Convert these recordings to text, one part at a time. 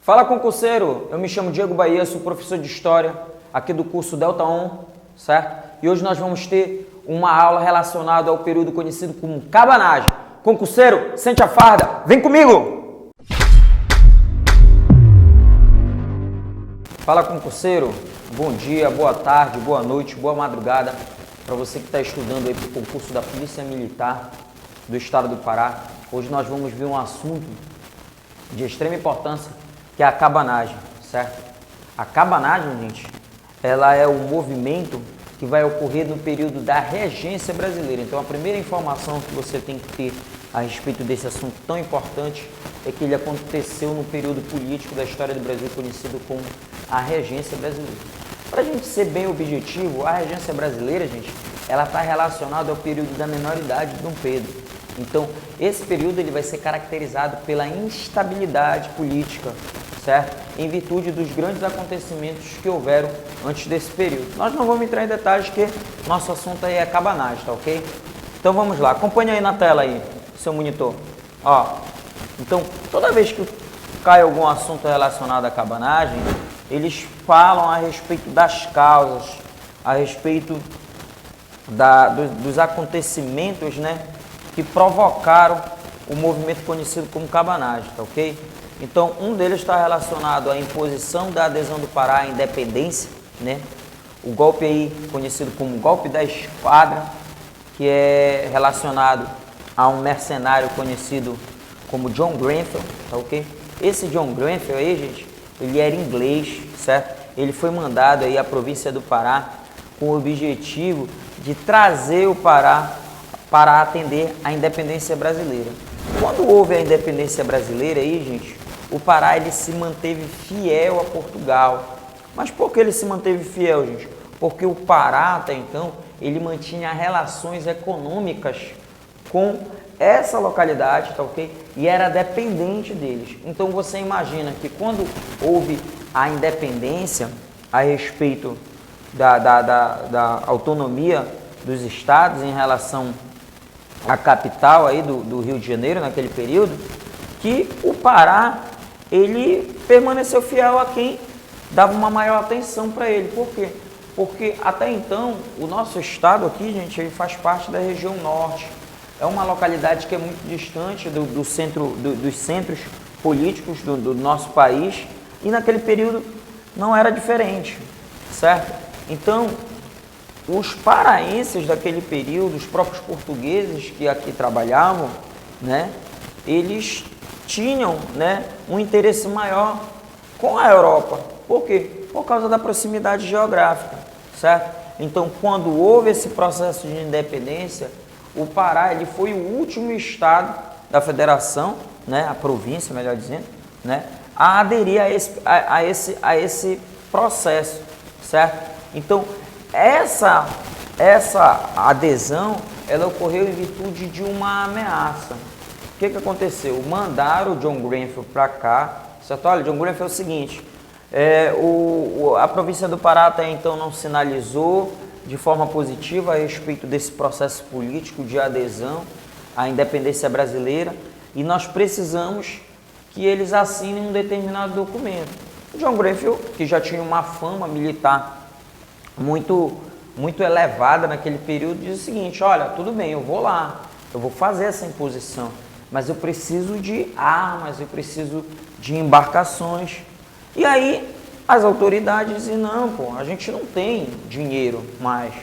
Fala, concurseiro! Eu me chamo Diego Bahia, sou professor de História aqui do curso Delta 1, certo? E hoje nós vamos ter uma aula relacionada ao período conhecido como cabanagem. Concurseiro, sente a farda, vem comigo! Fala, concurseiro! Bom dia, boa tarde, boa noite, boa madrugada para você que está estudando aí para o concurso da Polícia Militar do Estado do Pará. Hoje nós vamos ver um assunto de extrema importância, que é a cabanagem, certo? A cabanagem, gente, ela é o movimento que vai ocorrer no período da regência brasileira. Então, a primeira informação que você tem que ter a respeito desse assunto tão importante é que ele aconteceu no período político da história do Brasil, conhecido como a regência brasileira. Para a gente ser bem objetivo, a regência brasileira, gente, ela está relacionada ao período da menoridade de Dom Pedro. Então, esse período ele vai ser caracterizado pela instabilidade política, certo? Em virtude dos grandes acontecimentos que houveram antes desse período. Nós não vamos entrar em detalhes, porque nosso assunto aí é cabanagem, tá ok? Então vamos lá, acompanha aí na tela aí, seu monitor. Ó, então, toda vez que cai algum assunto relacionado à cabanagem, eles falam a respeito das causas, a respeito dos acontecimentos, né, que provocaram o movimento conhecido como cabanagem, tá ok? Então, um deles está relacionado à imposição da adesão do Pará à independência, né? O golpe aí conhecido como golpe da esquadra, que é relacionado a um mercenário conhecido como John Grenfell, tá ok? Esse John Grenfell aí, gente, ele era inglês, certo? Ele foi mandado aí à província do Pará com o objetivo de trazer o Pará para atender à independência brasileira. Quando houve a independência brasileira aí, gente, o Pará ele se manteve fiel a Portugal. Mas por que ele se manteve fiel, gente? Porque o Pará, até então, ele mantinha relações econômicas com essa localidade, tá ok? E era dependente deles. Então você imagina que quando houve a independência a respeito da autonomia dos estados em relação à capital aí do Rio de Janeiro naquele período, que o Pará ele permaneceu fiel a quem dava uma maior atenção para ele. Por quê? Porque até então o nosso estado aqui, gente, ele faz parte da região norte. É uma localidade que é muito distante dos centros políticos do nosso país, e naquele período não era diferente, certo? Então, os paraenses daquele período, os próprios portugueses que aqui trabalhavam, né, eles tinham, né, um interesse maior com a Europa. Por quê? Por causa da proximidade geográfica, certo? Então, quando houve esse processo de independência, o Pará ele foi o último estado da federação, né, a província, melhor dizendo, né, a aderir a esse processo, certo? Então, essa adesão, ela ocorreu em virtude de uma ameaça. O que aconteceu? Mandaram o John Grenfell para cá, certo? Olha, John Grenfell é o seguinte, a província do Pará até então não sinalizou de forma positiva a respeito desse processo político de adesão à independência brasileira, e nós precisamos que eles assinem um determinado documento. O John Grenfell, que já tinha uma fama militar muito elevada naquele período, diz o seguinte: olha, tudo bem, eu vou lá, eu vou fazer essa imposição, mas eu preciso de armas, eu preciso de embarcações. E aí as autoridades dizem: não, pô, a gente não tem dinheiro mais.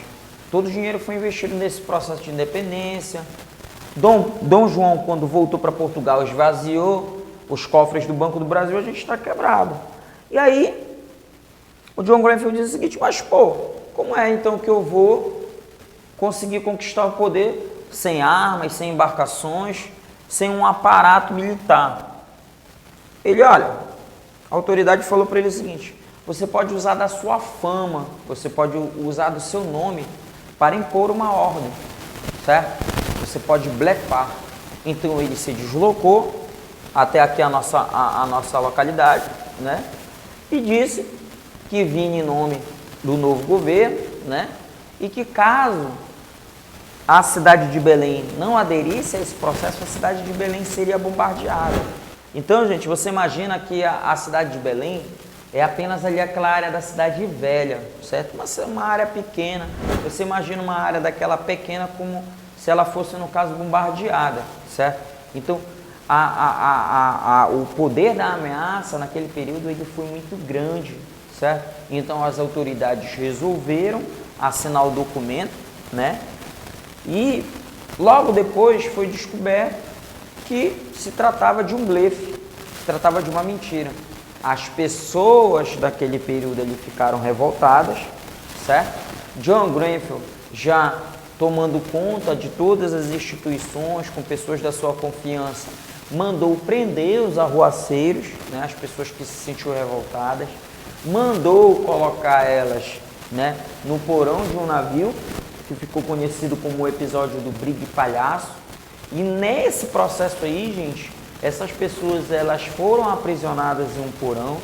Todo o dinheiro foi investido nesse processo de independência. Dom João, quando voltou para Portugal, esvaziou os cofres do Banco do Brasil, a gente está quebrado. E aí o John Grenfell diz o seguinte: mas pô, como é então que eu vou conseguir conquistar o poder sem armas, sem embarcações, sem um aparato militar? Ele, olha, a autoridade falou para ele o seguinte: você pode usar da sua fama, você pode usar do seu nome para impor uma ordem, certo? Você pode blefar. Então ele se deslocou até aqui a nossa localidade, né? E disse que vinha em nome do novo governo, né? E que caso a cidade de Belém não aderisse a esse processo, a cidade de Belém seria bombardeada. Então, gente, você imagina que a cidade de Belém é apenas ali aquela área da cidade velha, certo? Uma área pequena. Você imagina uma área daquela pequena como se ela fosse, no caso, bombardeada, certo? Então, o poder da ameaça naquele período ele foi muito grande, certo? Então, as autoridades resolveram assinar o documento, né? E logo depois foi descoberto que se tratava de um blefe, se tratava de uma mentira. As pessoas daquele período ali ficaram revoltadas, certo? John Grenfell, já tomando conta de todas as instituições, com pessoas da sua confiança, mandou prender os arruaceiros, né, as pessoas que se sentiam revoltadas, mandou colocar elas, né, no porão de um navio, que ficou conhecido como o episódio do Brigue Palhaço. E nesse processo aí, gente, essas pessoas elas foram aprisionadas em um porão.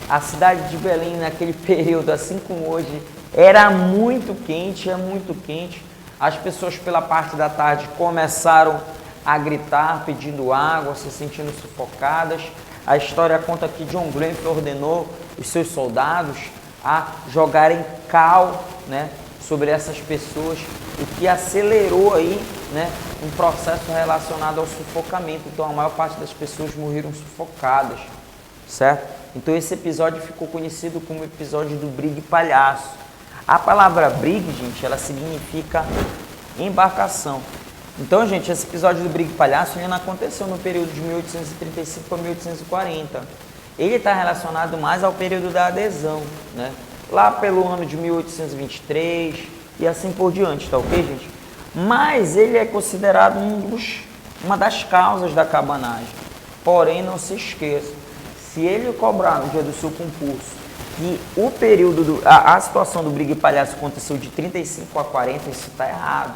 A cidade de Belém naquele período, assim como hoje, era muito quente, é muito quente. As pessoas pela parte da tarde começaram a gritar, pedindo água, se sentindo sufocadas. A história conta que John Grenfell ordenou os seus soldados a jogarem cal, né, sobre essas pessoas, o que acelerou aí, né, um processo relacionado ao sufocamento. Então a maior parte das pessoas morreram sufocadas, certo? Então esse episódio ficou conhecido como episódio do Brigue Palhaço. A palavra brigue, gente, ela significa embarcação. Então, gente, esse episódio do Brigue Palhaço ele não aconteceu no período de 1835 a 1840. Ele está relacionado mais ao período da adesão, né? Lá pelo ano de 1823 e assim por diante, tá ok, gente? Mas ele é considerado uma das causas da cabanagem. Porém, não se esqueça, se ele cobrar no dia do seu concurso que o período, a situação do Brigue Palhaço aconteceu de 35 a 40, isso está errado.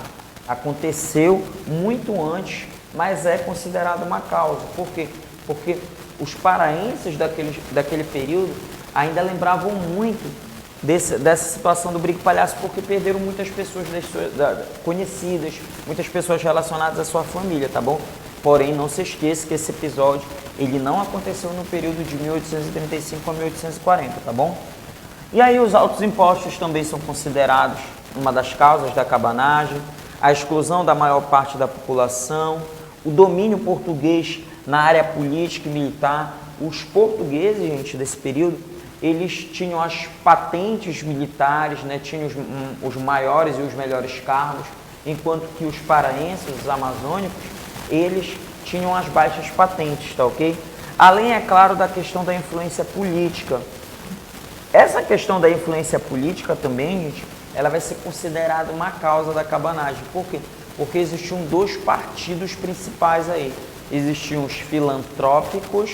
Aconteceu muito antes, mas é considerado uma causa. Por quê? Porque os paraenses daquele período ainda lembravam muito dessa situação do Brigue Palhaço, porque perderam muitas pessoas conhecidas, muitas pessoas relacionadas à sua família, tá bom? Porém, não se esqueça que esse episódio ele não aconteceu no período de 1835 a 1840, tá bom? E aí os altos impostos também são considerados uma das causas da cabanagem, a exclusão da maior parte da população, o domínio português na área política e militar. Os portugueses, gente, desse período, eles tinham as patentes militares, né? Tinham os maiores e os melhores cargos, enquanto que os paraenses, os amazônicos, eles tinham as baixas patentes, tá ok? Além, é claro, da questão da influência política. Essa questão da influência política também, gente, ela vai ser considerada uma causa da cabanagem. Por quê? Porque existiam dois partidos principais aí. Existiam os filantrópicos,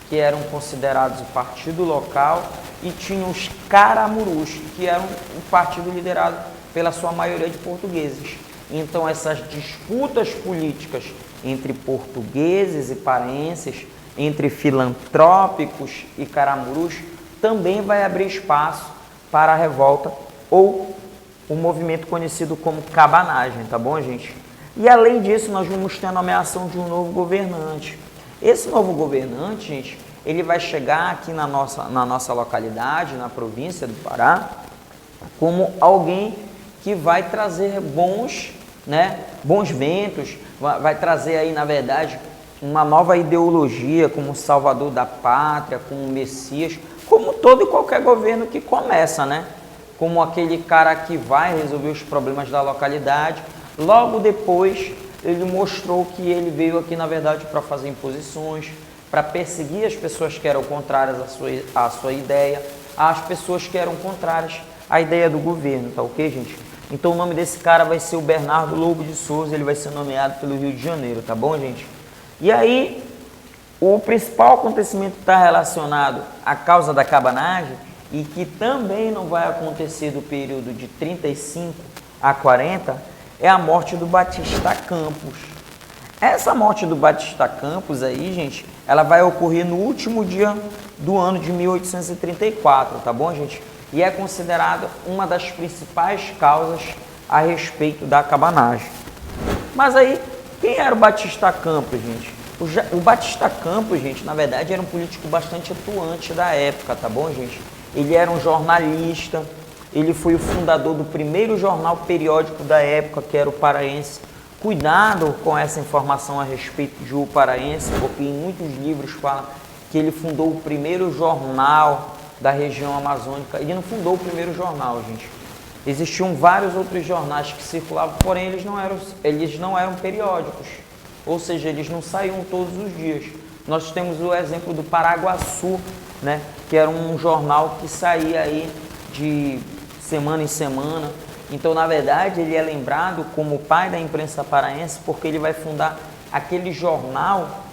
que eram considerados o partido local, e tinham os caramurus, que eram um partido liderado pela sua maioria de portugueses. Então essas disputas políticas entre portugueses e paraenses, entre filantrópicos e caramurus, também vai abrir espaço para a revolta ou o movimento conhecido como cabanagem, tá bom, gente? E além disso, nós vamos ter a nomeação de um novo governante. Esse novo governante, gente, ele vai chegar aqui na nossa localidade, na província do Pará, como alguém que vai trazer bons ventos, vai trazer aí, na verdade, uma nova ideologia como salvador da pátria, como Messias, como todo e qualquer governo que começa, né? Como aquele cara que vai resolver os problemas da localidade. Logo depois, ele mostrou que ele veio aqui, na verdade, para fazer imposições, para perseguir as pessoas que eram contrárias à sua ideia, as pessoas que eram contrárias à ideia do governo, tá ok, gente? Então o nome desse cara vai ser o Bernardo Lobo de Souza, ele vai ser nomeado pelo Rio de Janeiro, tá bom, gente? E aí, o principal acontecimento que está relacionado à causa da cabanagem, e que também não vai acontecer do período de 35 a 40, é a morte do Batista Campos. Essa morte do Batista Campos aí, gente, ela vai ocorrer no último dia do ano de 1834, tá bom, gente? E é considerada uma das principais causas a respeito da cabanagem. Mas aí, quem era o Batista Campos, gente? O Batista Campos, gente, na verdade era um político bastante atuante da época, tá bom, gente? Ele era um jornalista, ele foi o fundador do primeiro jornal periódico da época, que era o Paraense. Cuidado com essa informação a respeito de O Paraense, porque em muitos livros fala que ele fundou o primeiro jornal da região amazônica. Ele não fundou o primeiro jornal, gente. Existiam vários outros jornais que circulavam, porém eles não eram periódicos. Ou seja, eles não saíam todos os dias. Nós temos o exemplo do Paraguaçu, né, que era um jornal que saía aí de semana em semana. Então, na verdade, ele é lembrado como o pai da imprensa paraense porque ele vai fundar aquele jornal,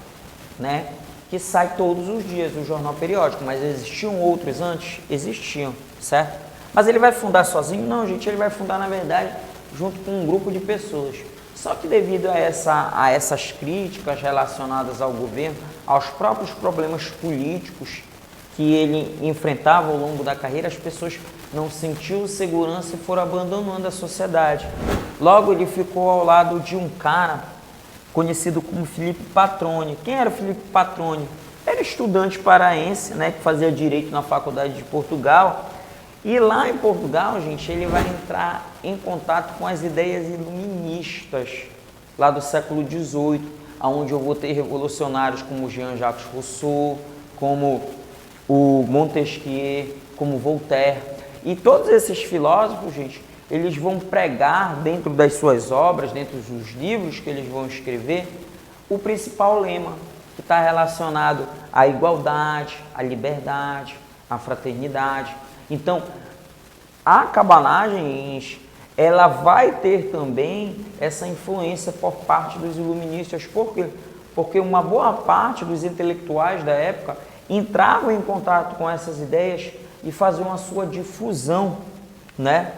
né, que sai todos os dias, o jornal periódico. Mas existiam outros antes? Existiam, certo? Mas ele vai fundar sozinho? Não, gente, ele vai fundar, na verdade, junto com um grupo de pessoas. Só que devido a essas críticas relacionadas ao governo, aos próprios problemas políticos que ele enfrentava ao longo da carreira, as pessoas não sentiam segurança e foram abandonando a sociedade. Logo, ele ficou ao lado de um cara conhecido como Filipe Patroni. Quem era Filipe Patroni? Era estudante paraense, né, que fazia Direito na Faculdade de Portugal. E lá em Portugal, gente, ele vai entrar em contato com as ideias iluministas lá do século XVIII, onde eu vou ter revolucionários como Jean-Jacques Rousseau, como o Montesquieu, como Voltaire. E todos esses filósofos, gente, eles vão pregar dentro das suas obras, dentro dos livros que eles vão escrever, o principal lema, que está relacionado à igualdade, à liberdade, à fraternidade. Então, a cabanagem, ela vai ter também essa influência por parte dos iluministas. Por quê? Porque uma boa parte dos intelectuais da época entravam em contato com essas ideias e faziam a sua difusão, né,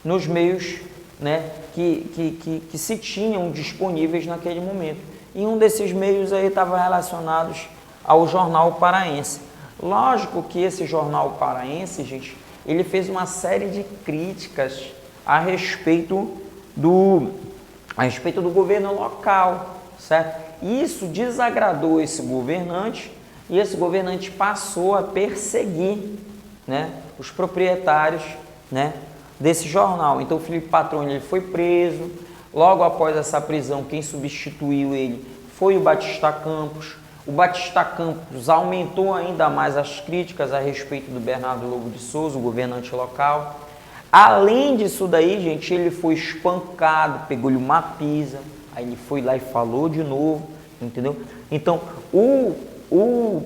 nos meios, né, que se tinham disponíveis naquele momento. E um desses meios aí estava relacionado ao Jornal Paraense. Lógico que esse Jornal Paraense, gente, ele fez uma série de críticas a respeito do governo local, certo? Isso desagradou esse governante e esse governante passou a perseguir, né, os proprietários, né, desse jornal. Então, o Filipe Patroni, ele foi preso. Logo após essa prisão, quem substituiu ele foi o Batista Campos. O Batista Campos aumentou ainda mais as críticas a respeito do Bernardo Lobo de Souza, o governante local. Além disso daí, gente, ele foi espancado, pegou-lhe uma pisa, aí ele foi lá e falou de novo, entendeu? Então, o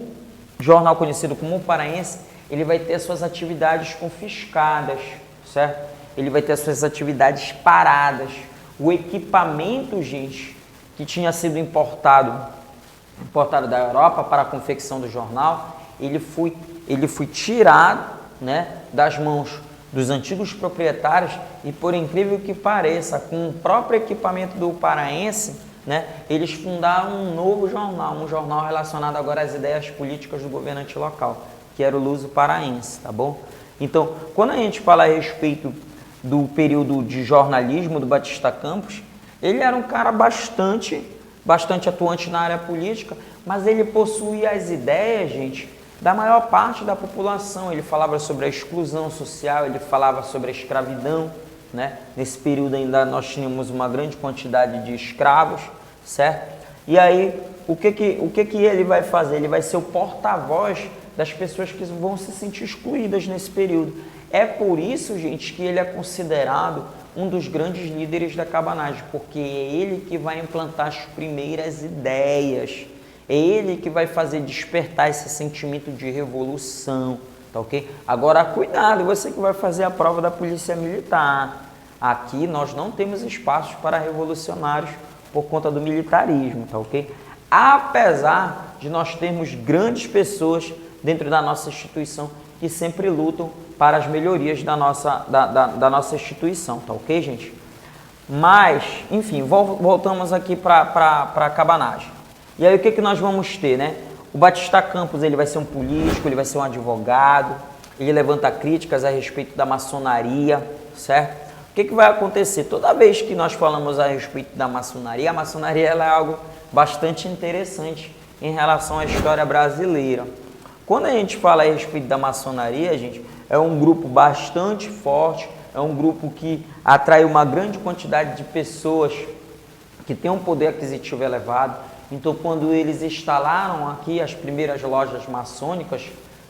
jornal conhecido como O Paraense, ele vai ter suas atividades confiscadas, certo? Ele vai ter suas atividades paradas. O equipamento, gente, que tinha sido importado da Europa para a confecção do jornal, ele foi tirado, né, das mãos dos antigos proprietários e, por incrível que pareça, com o próprio equipamento do Paraense, né, eles fundaram um novo jornal, um jornal relacionado agora às ideias políticas do governante local, que era o Luso Paraense, tá bom? Então, quando a gente fala a respeito do período de jornalismo do Batista Campos, ele era um cara bastante atuante na área política, mas ele possuía as ideias, gente, da maior parte da população. Ele falava sobre a exclusão social, ele falava sobre a escravidão, né? Nesse período ainda nós tínhamos uma grande quantidade de escravos, certo? E aí, o que ele vai fazer? Ele vai ser o porta-voz das pessoas que vão se sentir excluídas nesse período. É por isso, gente, que ele é considerado um dos grandes líderes da cabanagem, porque é ele que vai implantar as primeiras ideias, é ele que vai fazer despertar esse sentimento de revolução, tá ok? Agora, cuidado, você que vai fazer a prova da polícia militar. Aqui nós não temos espaços para revolucionários por conta do militarismo, tá ok? Apesar de nós termos grandes pessoas dentro da nossa instituição que sempre lutam para as melhorias da nossa instituição, tá ok, gente? Mas, enfim, voltamos aqui para a cabanagem. E aí o que nós vamos ter, né? O Batista Campos, ele vai ser um político, ele vai ser um advogado, ele levanta críticas a respeito da maçonaria, certo? O que vai acontecer? Toda vez que nós falamos a respeito da maçonaria, ela é algo bastante interessante em relação à história brasileira. Quando a gente fala a respeito da maçonaria, gente, é um grupo bastante forte, é um grupo que atrai uma grande quantidade de pessoas que tem um poder aquisitivo elevado. Então, quando eles instalaram aqui as primeiras lojas maçônicas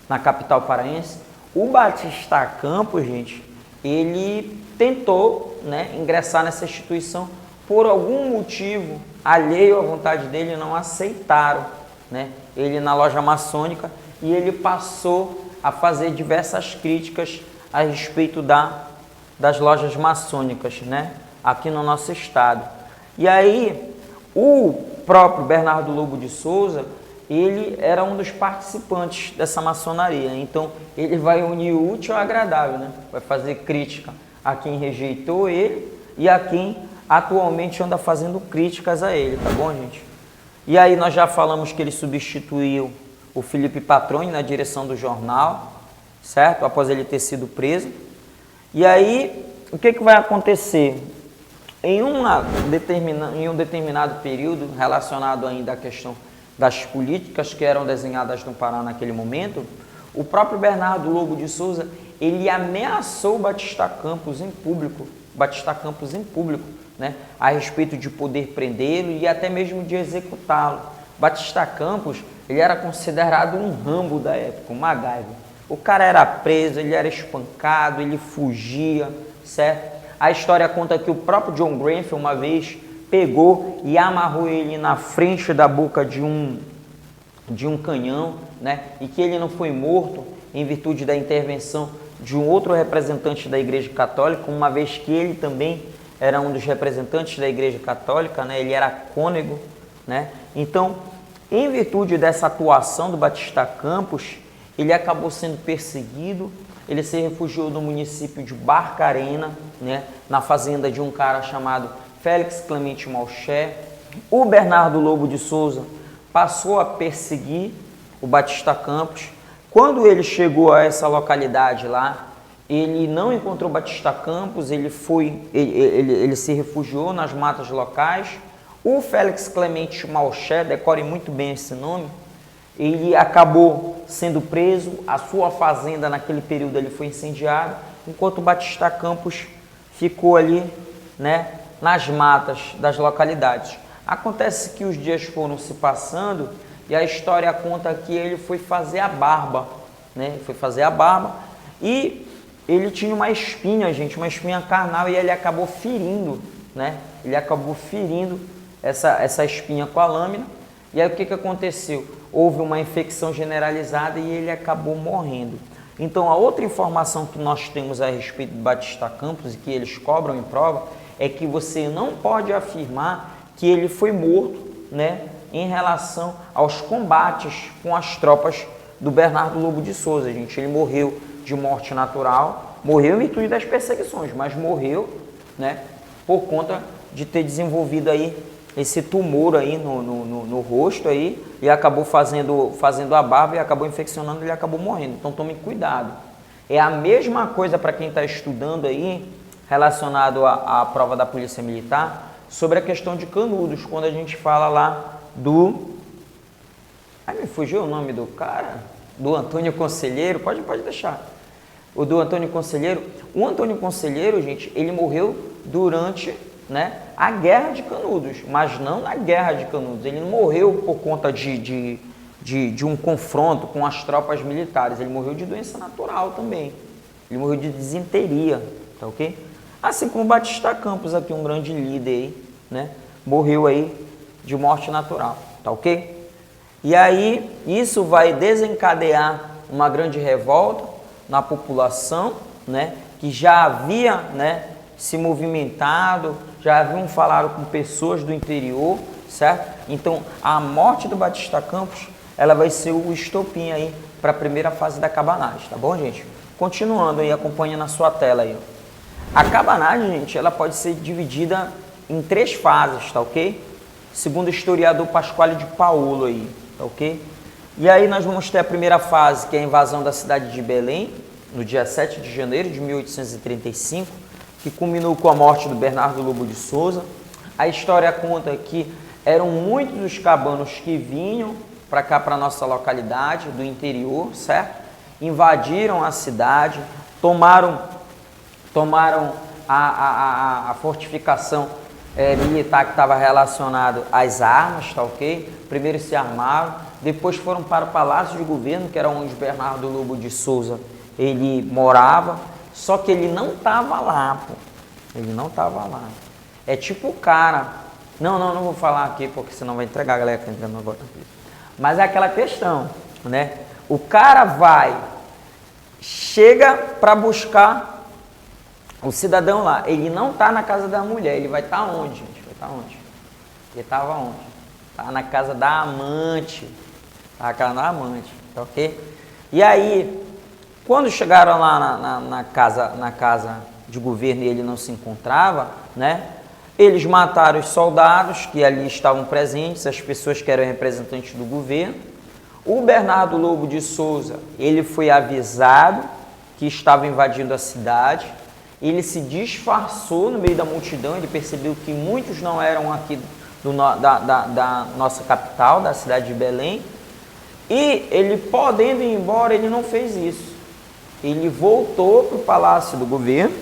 na capital paraense, o Batista Campos, gente, ele tentou, né, ingressar nessa instituição. Por algum motivo alheio à vontade dele, não aceitaram, né, ele na loja maçônica, e ele passou a fazer diversas críticas a respeito das lojas maçônicas, né, aqui no nosso estado. E aí, o próprio Bernardo Lobo de Souza, ele era um dos participantes dessa maçonaria. Então, ele vai unir o útil ao agradável, né? Vai fazer crítica a quem rejeitou ele e a quem atualmente anda fazendo críticas a ele, tá bom, gente? E aí nós já falamos que ele substituiu o Felipe Patroni na direção do jornal, certo? Após ele ter sido preso. E aí, o que vai acontecer? Em um determinado período, relacionado ainda à questão das políticas que eram desenhadas no Pará naquele momento, o próprio Bernardo Lobo de Souza, ele ameaçou Batista Campos em público, né, a respeito de poder prendê-lo e até mesmo de executá-lo. Batista Campos, ele era considerado um Rambo da época, um MacGyver. O cara era preso, ele era espancado, ele fugia, certo? A história conta que o próprio John Grenfell, uma vez, pegou e amarrou ele na frente da boca de um canhão, né? E que ele não foi morto em virtude da intervenção de um outro representante da Igreja Católica, uma vez que ele também era um dos representantes da Igreja Católica, né? Ele era cônego, né? Então, em virtude dessa atuação do Batista Campos, ele acabou sendo perseguido. Ele se refugiou no município de Barcarena, né, na fazenda de um cara chamado Félix Clemente Malcher. O Bernardo Lobo de Souza passou a perseguir o Batista Campos. Quando ele chegou a essa localidade lá, ele não encontrou Batista Campos, ele se refugiou nas matas locais. O Félix Clemente Malcher, decore muito bem esse nome, ele acabou sendo preso, a sua fazenda naquele período ele foi incendiada, enquanto o Batista Campos ficou ali, né, nas matas das localidades. Acontece que os dias foram se passando e a história conta que ele foi fazer a barba, né, e ele tinha uma espinha, gente, uma espinha carnal, e ele acabou ferindo, né, essa espinha com a lâmina. E aí o que aconteceu? Houve uma infecção generalizada e ele acabou morrendo. Então, a outra informação que nós temos a respeito do Batista Campos e que eles cobram em prova é que você não pode afirmar que ele foi morto, né, em relação aos combates com as tropas do Bernardo Lobo de Souza, gente. Ele morreu de morte natural, morreu em virtude das perseguições, mas morreu, né, por conta de ter desenvolvido aí esse tumor aí no rosto aí, e acabou fazendo a barba e acabou infeccionando, ele acabou morrendo. Então tome cuidado. É a mesma coisa para quem está estudando aí, relacionado à prova da Polícia Militar, sobre a questão de Canudos, quando a gente fala lá do... Ai, me fugiu o nome do cara? Do Antônio Conselheiro, pode deixar. O do Antônio Conselheiro. O Antônio Conselheiro, gente, ele morreu durante, né, a Guerra de Canudos, mas não na Guerra de Canudos. Ele não morreu por conta de um confronto com as tropas militares. Ele morreu de doença natural também. Ele morreu de disenteria, tá ok? Assim como Batista Campos aqui, um grande líder aí, né, morreu aí de morte natural, tá ok? E aí isso vai desencadear uma grande revolta na população, né, que já havia, né, se movimentado, já haviam falado com pessoas do interior, certo? Então, a morte do Batista Campos, ela vai ser o estopim aí para a primeira fase da cabanagem, tá bom, gente? Continuando aí, acompanha na sua tela aí. A cabanagem, gente, ela pode ser dividida em 3 fases, tá ok? Segundo o historiador Pasquale de Paolo aí, tá ok? E aí nós vamos ter a primeira fase, que é a invasão da cidade de Belém, no dia 7 de janeiro de 1835, que culminou com a morte do Bernardo Lobo de Souza. A história conta que eram muitos os cabanos que vinham para cá, para nossa localidade do interior, certo? Invadiram a cidade, tomaram a fortificação militar que estava relacionado às armas, tá ok? Primeiro se armaram, depois foram para o Palácio de Governo, que era onde Bernardo Lobo de Souza ele morava, só que ele não estava lá, pô. Ele não estava lá. É tipo o cara... Não vou falar aqui, porque senão vai entregar a galera que está entrando agora. Mas é aquela questão, né? O cara chega para buscar o cidadão lá. Ele não está na casa da mulher, ele vai estar onde, gente? Vai estar onde? Ele estava onde? Tá na casa da amante. Tá na casa da amante, tá ok? E aí, quando chegaram lá na casa de governo e ele não se encontrava, né? Eles mataram os soldados que ali estavam presentes, as pessoas que eram representantes do governo. O Bernardo Lobo de Souza, ele foi avisado que estava invadindo a cidade. Ele se disfarçou no meio da multidão, ele percebeu que muitos não eram aqui da nossa capital, da cidade de Belém. E ele, podendo ir embora, ele não fez isso. Ele voltou para o Palácio do Governo,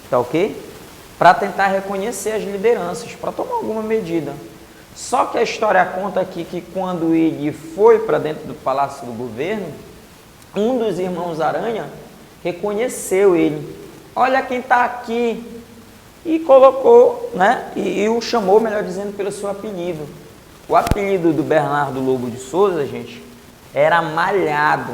tá ok? Para tentar reconhecer as lideranças, para tomar alguma medida. Só que a história conta aqui que quando ele foi para dentro do Palácio do Governo, um dos irmãos Aranha reconheceu ele. Olha quem está aqui. E colocou, né? E o chamou, melhor dizendo, pelo seu apelido. O apelido do Bernardo Lobo de Souza, gente, era Malhado.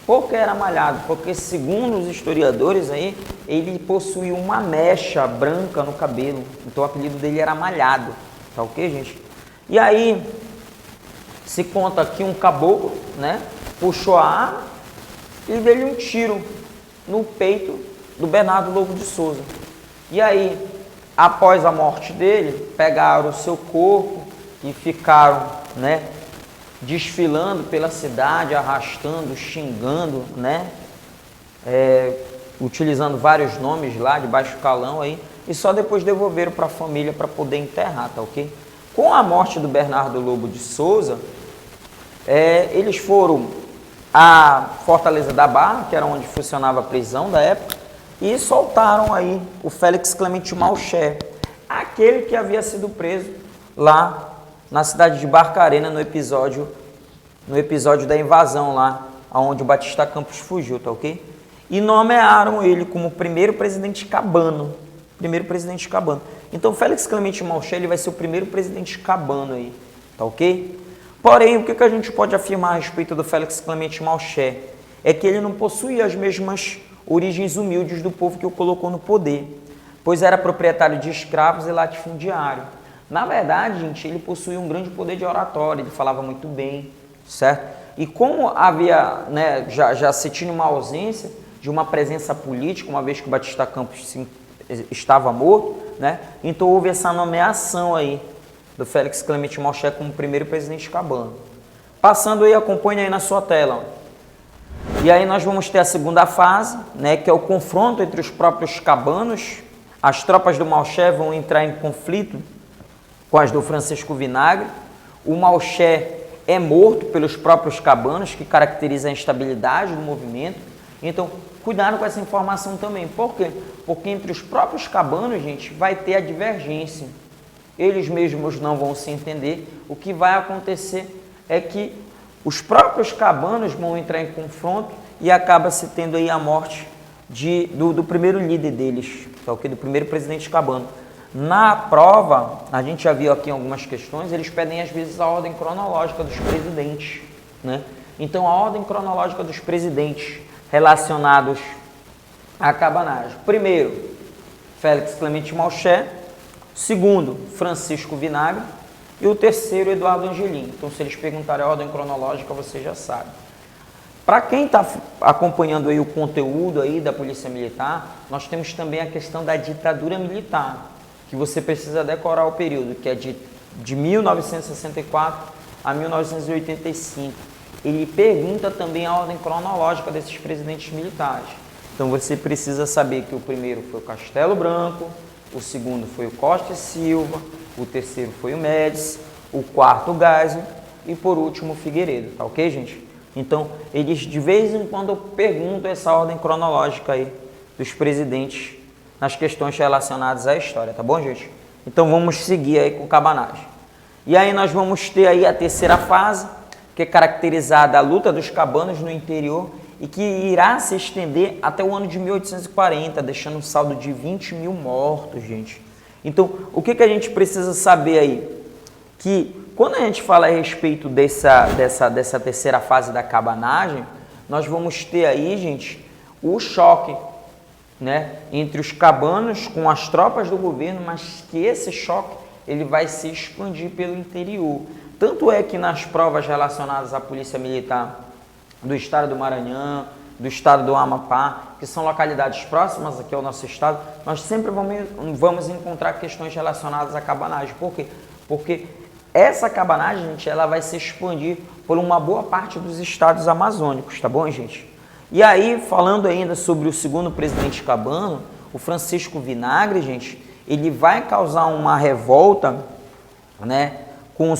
Por que era malhado? Porque, segundo os historiadores aí, ele possuía uma mecha branca no cabelo. Então o apelido dele era Malhado. Tá ok, gente? E aí, se conta que um caboclo, né, puxou a arma e deu-lhe um tiro no peito do Bernardo Lobo de Souza. E aí, após a morte dele, pegaram o seu corpo e ficaram, né, desfilando pela cidade, arrastando, xingando, né? Utilizando vários nomes lá de baixo calão aí, e só depois devolveram para a família para poder enterrar, tá ok? Com a morte do Bernardo Lobo de Souza, eles foram à Fortaleza da Barra, que era onde funcionava a prisão da época, e soltaram aí o Félix Clemente Malcher, aquele que havia sido preso lá na cidade de Barcarena, no episódio da invasão lá, onde o Batista Campos fugiu, tá ok? E nomearam ele como primeiro presidente cabano. Então, Félix Clemente Malcher, ele vai ser o primeiro presidente cabano aí, tá ok? Porém, o que a gente pode afirmar a respeito do Félix Clemente Malcher? É que ele não possuía as mesmas origens humildes do povo que o colocou no poder, pois era proprietário de escravos e latifundiário. Na verdade, gente, ele possuía um grande poder de oratória, ele falava muito bem, certo? E como havia, né, já se tinha uma ausência de uma presença política, uma vez que o Batista Campos estava morto, né? Então houve essa nomeação aí do Félix Clemente Malcher como primeiro presidente cabano. Passando aí, acompanha aí na sua tela. E aí nós vamos ter a segunda fase, né, que é o confronto entre os próprios cabanos. As tropas do Malcher vão entrar em conflito com as do Francisco Vinagre. O Malcher é morto pelos próprios cabanos, que caracteriza a instabilidade do movimento. Então, cuidado com essa informação também. Por quê? Porque entre os próprios cabanos, gente, vai ter a divergência. Eles mesmos não vão se entender. O que vai acontecer é que os próprios cabanos vão entrar em confronto e acaba se tendo aí a morte do primeiro líder deles, tá ok? Do primeiro presidente cabano. Na prova, a gente já viu aqui algumas questões, eles pedem às vezes a ordem cronológica dos presidentes, né? Então, a ordem cronológica dos presidentes relacionados à cabanagem. Primeiro, Félix Clemente Malcher. Segundo, Francisco Vinagre. E o terceiro, Eduardo Angelim. Então, se eles perguntarem a ordem cronológica, você já sabe. Para quem está acompanhando aí o conteúdo aí da Polícia Militar, nós temos também a questão da ditadura militar, que você precisa decorar o período, que é de 1964 a 1985. Ele pergunta também a ordem cronológica desses presidentes militares. Então você precisa saber que o primeiro foi o Castelo Branco, o segundo foi o Costa e Silva, o terceiro foi o Médici, o quarto Geisel e por último Figueiredo, tá ok, gente? Então, eles de vez em quando perguntam essa ordem cronológica aí dos presidentes nas questões relacionadas à história, tá bom, gente? Então, vamos seguir aí com cabanagem. E aí nós vamos ter aí a terceira fase, que é caracterizada a luta dos cabanos no interior e que irá se estender até o ano de 1840, deixando um saldo de 20 mil mortos, gente. Então, o que a gente precisa saber aí? Que quando a gente fala a respeito dessa terceira fase da cabanagem, nós vamos ter aí, gente, o choque, né, entre os cabanos com as tropas do governo, mas que esse choque ele vai se expandir pelo interior. Tanto é que nas provas relacionadas à Polícia Militar do estado do Maranhão, do estado do Amapá, que são localidades próximas aqui ao nosso estado, nós sempre vamos encontrar questões relacionadas à cabanagem. Por quê? Porque essa cabanagem, gente, ela vai se expandir por uma boa parte dos estados amazônicos, tá bom, gente? E aí, falando ainda sobre o segundo presidente cabano, o Francisco Vinagre, gente, ele vai causar uma revolta, né, com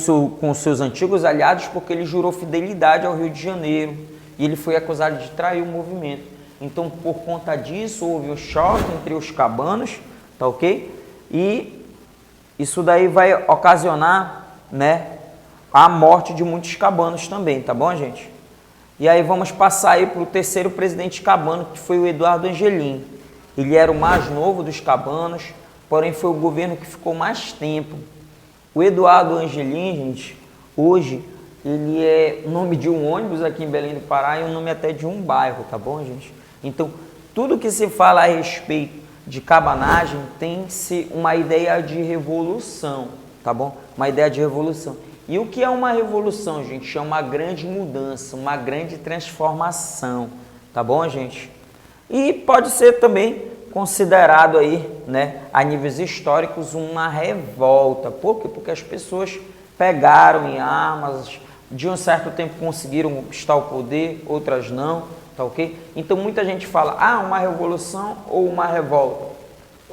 seus antigos aliados, porque ele jurou fidelidade ao Rio de Janeiro e ele foi acusado de trair o movimento. Então, por conta disso, houve um choque entre os cabanos, tá ok? E isso daí vai ocasionar, né, a morte de muitos cabanos também, tá bom, gente? E aí vamos passar aí para o terceiro presidente cabano, que foi o Eduardo Angelim. Ele era o mais novo dos cabanos, porém foi o governo que ficou mais tempo. O Eduardo Angelim, gente, hoje ele é o nome de um ônibus aqui em Belém do Pará e o nome até de um bairro, tá bom, gente? Então, tudo que se fala a respeito de cabanagem tem-se uma ideia de revolução, tá bom? Uma ideia de revolução. E o que é uma revolução, gente? É uma grande mudança, uma grande transformação, tá bom, gente? E pode ser também considerado aí, né, a níveis históricos, uma revolta. Por quê? Porque as pessoas pegaram em armas, de um certo tempo conseguiram conquistar o poder, outras não, tá ok? Então muita gente fala, uma revolução ou uma revolta.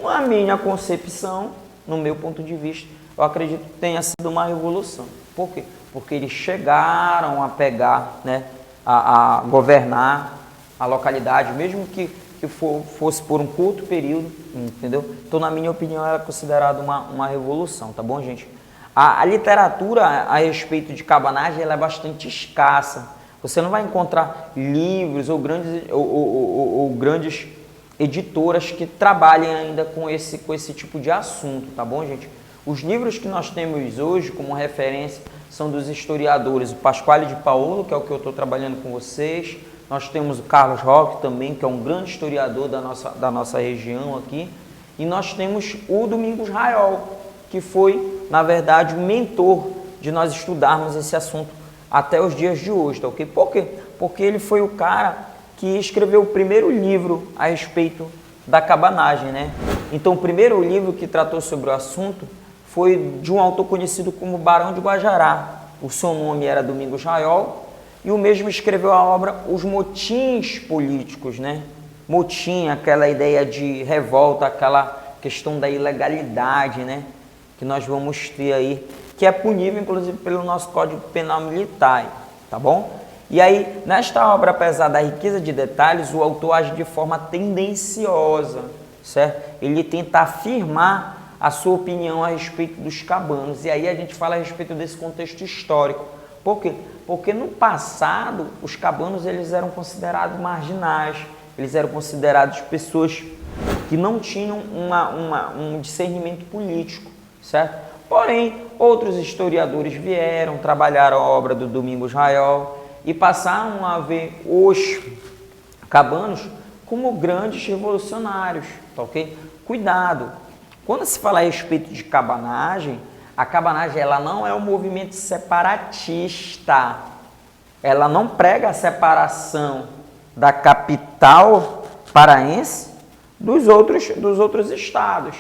Na minha concepção, no meu ponto de vista, eu acredito que tenha sido uma revolução. Por quê? Porque eles chegaram a pegar, né, a governar a localidade, mesmo que fosse por um curto período, entendeu? Então, na minha opinião, era considerado uma revolução, tá bom, gente? A literatura a respeito de cabanagem ela é bastante escassa. Você não vai encontrar livros ou grandes editoras que trabalhem ainda com esse tipo de assunto, tá bom, gente? Os livros que nós temos hoje como referência são dos historiadores, o Pasquale de Paulo, que é o que eu estou trabalhando com vocês. Nós temos o Carlos Roque também, que é um grande historiador da nossa região aqui. E nós temos o Domingos Raiol, que foi, na verdade, o mentor de nós estudarmos esse assunto até os dias de hoje, tá ok? Por quê? Porque ele foi o cara que escreveu o primeiro livro a respeito da cabanagem, né? Então, o primeiro livro que tratou sobre o assunto foi de um autor conhecido como Barão de Guajará. O seu nome era Domingos Raiol e o mesmo escreveu a obra Os Motins Políticos, né? Motim, aquela ideia de revolta, aquela questão da ilegalidade, né? Que nós vamos ter aí, que é punível, inclusive, pelo nosso Código Penal Militar, tá bom? E aí, nesta obra, apesar da riqueza de detalhes, o autor age de forma tendenciosa, certo? Ele tenta afirmar a sua opinião a respeito dos cabanos. E aí a gente fala a respeito desse contexto histórico. Por quê? Porque no passado, os cabanos eles eram considerados marginais, eles eram considerados pessoas que não tinham um discernimento político, certo? Porém, outros historiadores vieram, trabalharam a obra do Domingos Raiol e passaram a ver os cabanos como grandes revolucionários, tá ok? Cuidado! Quando se fala a respeito de cabanagem, a cabanagem ela não é um movimento separatista. Ela não prega a separação da capital paraense dos outros estados.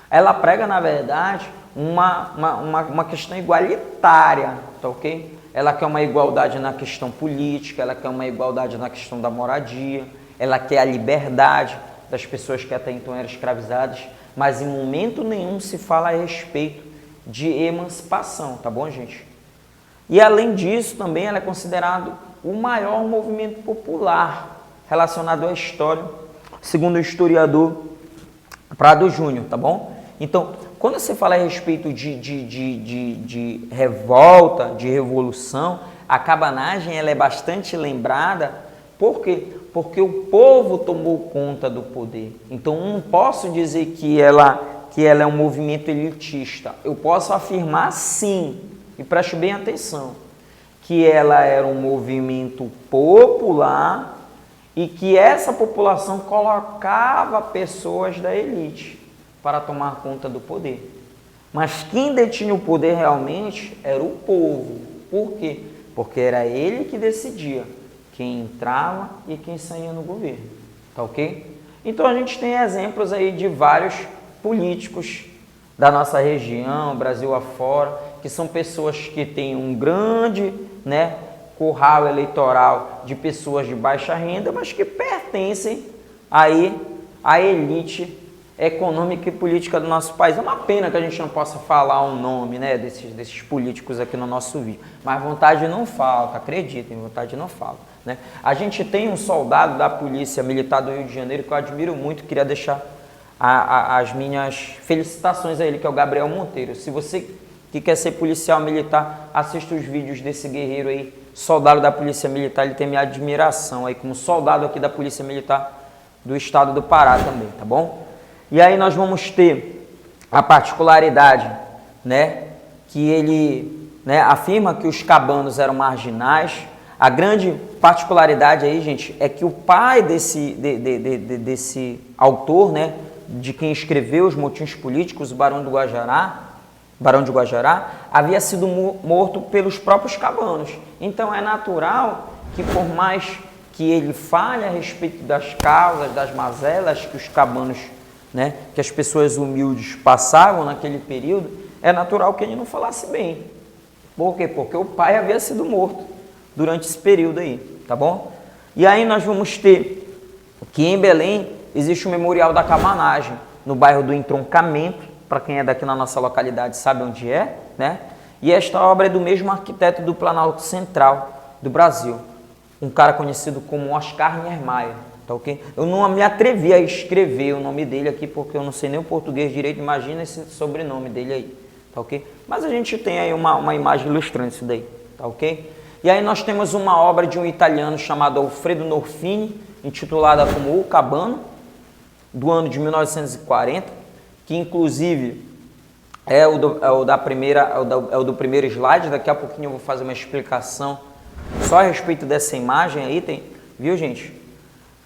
Ela prega, na verdade, uma questão igualitária, tá ok? Ela quer uma igualdade na questão política, ela quer uma igualdade na questão da moradia, ela quer a liberdade das pessoas que até então eram escravizadas, mas em momento nenhum se fala a respeito de emancipação, tá bom, gente? E além disso, também ela é considerado o maior movimento popular relacionado à história, segundo o historiador Prado Júnior, tá bom? Então, quando você fala a respeito de revolta, de revolução, a cabanagem ela é bastante lembrada, por quê? Porque o povo tomou conta do poder. Então, não posso dizer que ela é um movimento elitista. Eu posso afirmar sim, e preste bem atenção, que ela era um movimento popular e que essa população colocava pessoas da elite para tomar conta do poder. Mas quem detinha o poder realmente era o povo. Por quê? Porque era ele que decidia quem entrava e quem saía no governo. Tá ok? Então a gente tem exemplos aí de vários políticos da nossa região, Brasil afora, que são pessoas que têm um grande, curral eleitoral de pessoas de baixa renda, mas que pertencem aí à elite econômica e política do nosso país. É uma pena que a gente não possa falar o nome, desses políticos aqui no nosso vídeo, mas vontade não falta, acreditem, vontade não falta, né? A gente tem um soldado da Polícia Militar do Rio de Janeiro que eu admiro muito, queria deixar as minhas felicitações a ele, que é o Gabriel Monteiro. Se você que quer ser policial militar, assista os vídeos desse guerreiro aí, soldado da Polícia Militar, ele tem minha admiração aí como soldado aqui da Polícia Militar do estado do Pará também, tá bom? E aí nós vamos ter a particularidade, que ele, afirma que os cabanos eram marginais. A grande particularidade aí, gente, é que o pai desse autor, de quem escreveu os motins políticos, o Barão de Guajará, havia sido morto pelos próprios cabanos. Então é natural que, por mais que ele fale a respeito das causas, das mazelas que os cabanos, que as pessoas humildes passavam naquele período, é natural que ele não falasse bem. Por quê? Porque o pai havia sido morto durante esse período aí, tá bom? E aí nós vamos ter que em Belém existe o Memorial da Cabanagem, no bairro do Entroncamento, para quem é daqui na nossa localidade sabe onde é, E esta obra é do mesmo arquiteto do Planalto Central do Brasil, um cara conhecido como Oscar Niemeyer, tá ok? Eu não me atrevi a escrever o nome dele aqui, porque eu não sei nem o português direito, imagina esse sobrenome dele aí, tá ok? Mas a gente tem aí uma imagem ilustrando isso daí, tá ok? E aí nós temos uma obra de um italiano chamado Alfredo Norfini, intitulada como O Cabano, do ano de 1940, que inclusive é o do primeiro slide. Daqui a pouquinho eu vou fazer uma explicação só a respeito dessa imagem aí, viu, gente?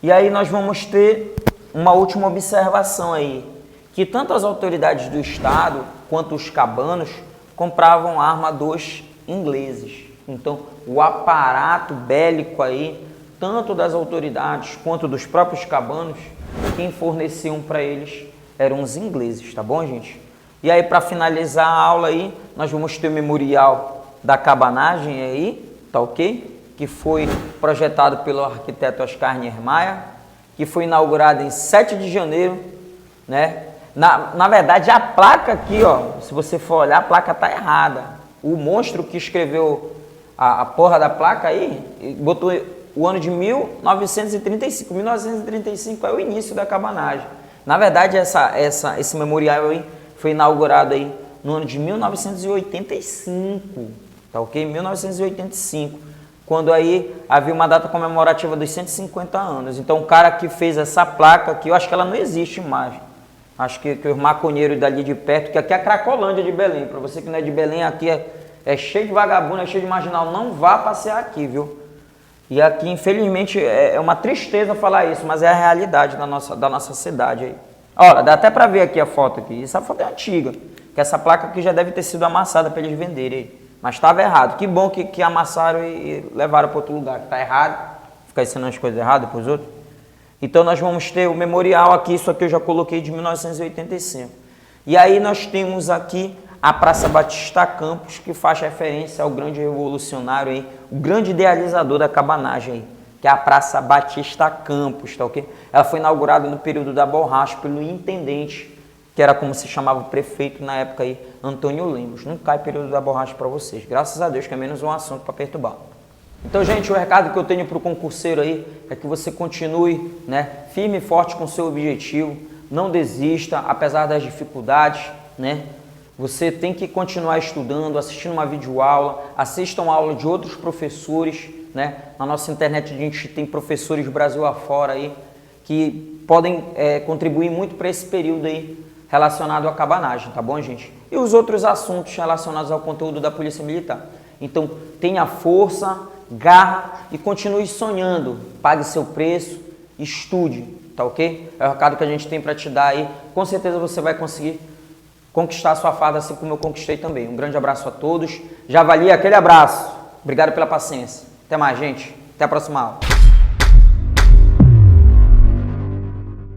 E aí nós vamos ter uma última observação aí, que tanto as autoridades do Estado quanto os cabanos compravam arma dos ingleses. Então, o aparato bélico aí, tanto das autoridades quanto dos próprios cabanos, quem forneciam para eles eram os ingleses, tá bom, gente? E aí, para finalizar a aula aí, nós vamos ter o Memorial da Cabanagem aí, tá ok? Que foi projetado pelo arquiteto Oscar Niemeyer, que foi inaugurado em 7 de janeiro, Na verdade, a placa aqui, ó, se você for olhar, a placa tá errada. O monstro que escreveu a porra da placa aí, botou o ano de 1935. 1935 é o início da cabanagem. Na verdade, esse memorial aí foi inaugurado aí no ano de 1985, tá ok? 1985, quando aí havia uma data comemorativa dos 150 anos. Então, o cara que fez essa placa aqui, eu acho que ela não existe mais. Acho que os maconheiros dali de perto, que aqui é a Cracolândia de Belém. Para você que não é de Belém, aqui é cheio de vagabundo, é cheio de marginal. Não vá passear aqui, viu? E aqui, infelizmente, é uma tristeza falar isso, mas é a realidade da nossa cidade aí. Olha, dá até para ver aqui a foto aqui. Essa foto é antiga, que essa placa aqui já deve ter sido amassada para eles venderem aí. Mas estava errado. Que bom que amassaram e levaram para outro lugar. Está errado, ficar ensinando as coisas erradas para os outros. Então nós vamos ter o memorial aqui, isso aqui eu já coloquei de 1985. E aí nós temos aqui a Praça Batista Campos, que faz referência ao grande revolucionário aí, o grande idealizador da cabanagem aí, que é a Praça Batista Campos, tá ok? Ela foi inaugurada no período da borracha pelo intendente que era como se chamava o prefeito na época aí, Antônio Lemos. Não cai período da borracha para vocês, graças a Deus, que é menos um assunto para perturbar. Então, gente, o recado que eu tenho para o concurseiro aí é que você continue, né, firme e forte com o seu objetivo, não desista, apesar das dificuldades, né? Você tem que continuar estudando, assistindo uma videoaula, assistam a aula de outros professores, né? Na nossa internet a gente tem professores do Brasil afora aí que podem contribuir muito para esse período aí relacionado à cabanagem, tá bom, gente? E os outros assuntos relacionados ao conteúdo da Polícia Militar. Então, tenha força, garra e continue sonhando. Pague seu preço, estude, tá ok? É o recado que a gente tem para te dar aí. Com certeza você vai conseguir conquistar a sua farda assim como eu conquistei também. Um grande abraço a todos. Javali, aquele abraço. Obrigado pela paciência. Até mais, gente. Até a próxima aula.